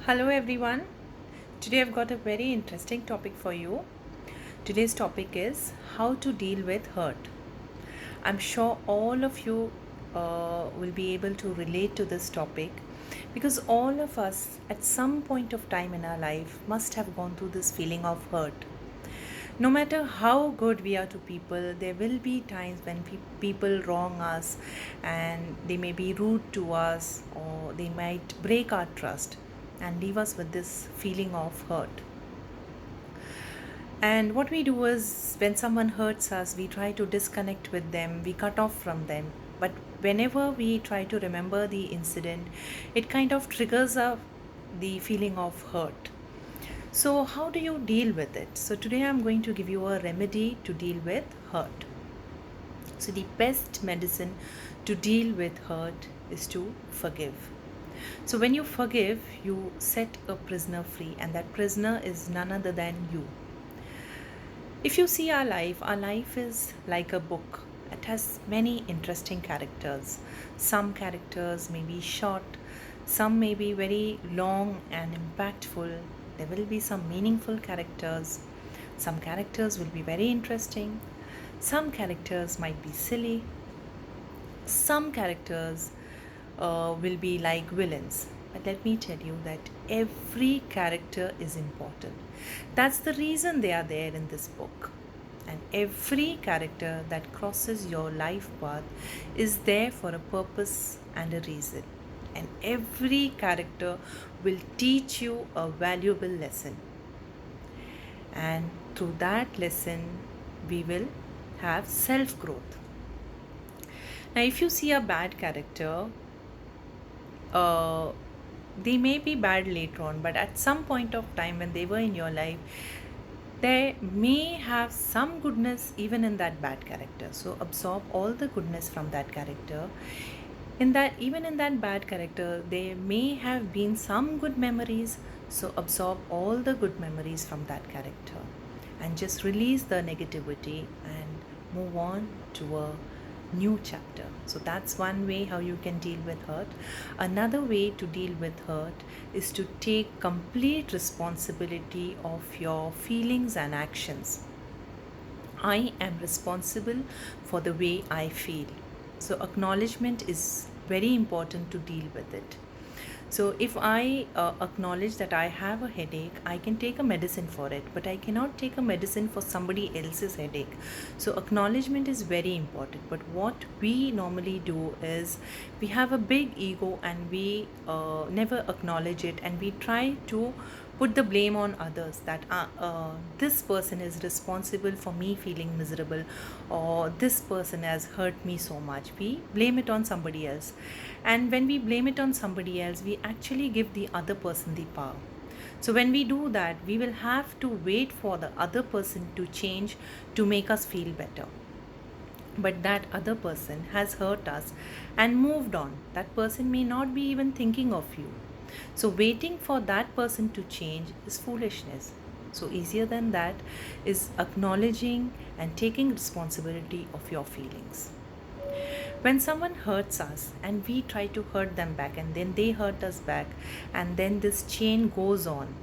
Hello everyone. Today I've got a very interesting topic for you. Today's topic is how to deal with hurt. I'm sure all of you will be able to relate to this topic because all of us at some point of time in our life must have gone through this feeling of hurt. No matter how good we are to people, there will be times when people wrong us and they may be rude to us or they might break our trust and leave us with this feeling of hurt. And what we do is when someone hurts us, we try to disconnect with them, we cut off from them. But whenever we try to remember the incident, it kind of triggers up the feeling of hurt. So, how do you deal with it? So, today I'm going to give you a remedy to deal with hurt. So, the best medicine to deal with hurt is to forgive. So, when you forgive, you set a prisoner free, and that prisoner is none other than you. If you see our life is like a book. It has many interesting characters. Some characters may be short, some may be very long and impactful. There will be some meaningful characters. Some characters will be very interesting. Some characters might be silly. Some characters will be like villains. But let me tell you that every character is important. That's the reason they are there in this book. And every character that crosses your life path is there for a purpose and a reason. And every character will teach you a valuable lesson. And through that lesson, we will have self growth. Now, if you see a bad character, uh, they may be bad later on, but at some point of time when they were in your life, there may have some goodness even in that bad character. So absorb all the goodness from that character. In that, even in that bad character, there may have been some good memories. So absorb all the good memories from that character and just release the negativity and move on to a new chapter. So that's one way how you can deal with hurt. Another way to deal with hurt is to take complete responsibility of your feelings and actions. I am responsible for the way I feel. So acknowledgement is very important to deal with it. So, if I acknowledge that I have a headache, I can take a medicine for it, but I cannot take a medicine for somebody else's headache. So, acknowledgement is very important. But what we normally do is we have a big ego and we never acknowledge it, and we try to put the blame on others that this person is responsible for me feeling miserable, or this person has hurt me so much. We blame it on somebody else, and when we blame it on somebody else, we actually give the other person the power. So when we do that, we will have to wait for the other person to change to make us feel better. But that other person has hurt us and moved on. That person may not be even thinking of you. So waiting for that person to change is foolishness. So easier than that is acknowledging and taking responsibility of your feelings. When someone hurts us and we try to hurt them back, and then they hurt us back, and then this chain goes on,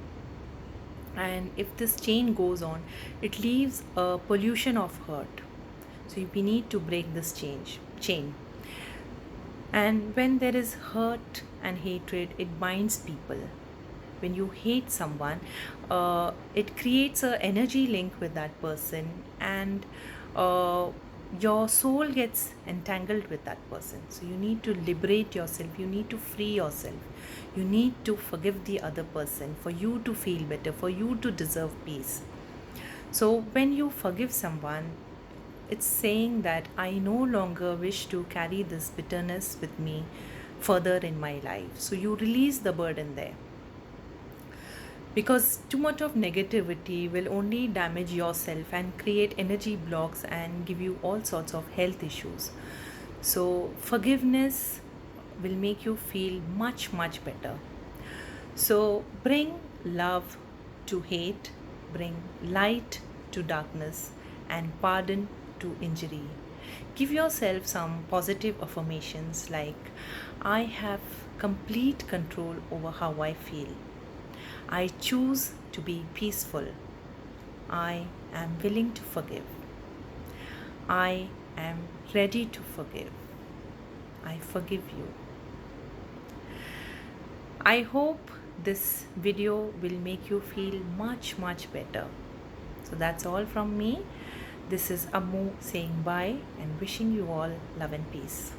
and if this chain goes on, it leaves a pollution of hurt. So we need to break this chain. And when there is hurt and hatred, it binds people. When you hate someone, it creates an energy link with that person, and uh, your soul gets entangled with that person. So you need to liberate yourself, you need to free yourself, you need to forgive the other person for you to feel better, for you to deserve peace. So when you forgive someone, it's saying that I no longer wish to carry this bitterness with me further in my life. So you release the burden there, because too much of negativity will only damage yourself and create energy blocks and give you all sorts of health issues. So forgiveness will make you feel much better. So bring love to hate, bring light to darkness, and pardon to injury. Give yourself some positive affirmations like, I have complete control over how I feel. I choose to be peaceful. I am willing to forgive. I am ready to forgive. I forgive you. I hope this video will make you feel much, much better. So that's all from me. This is Ammu saying bye and wishing you all love and peace.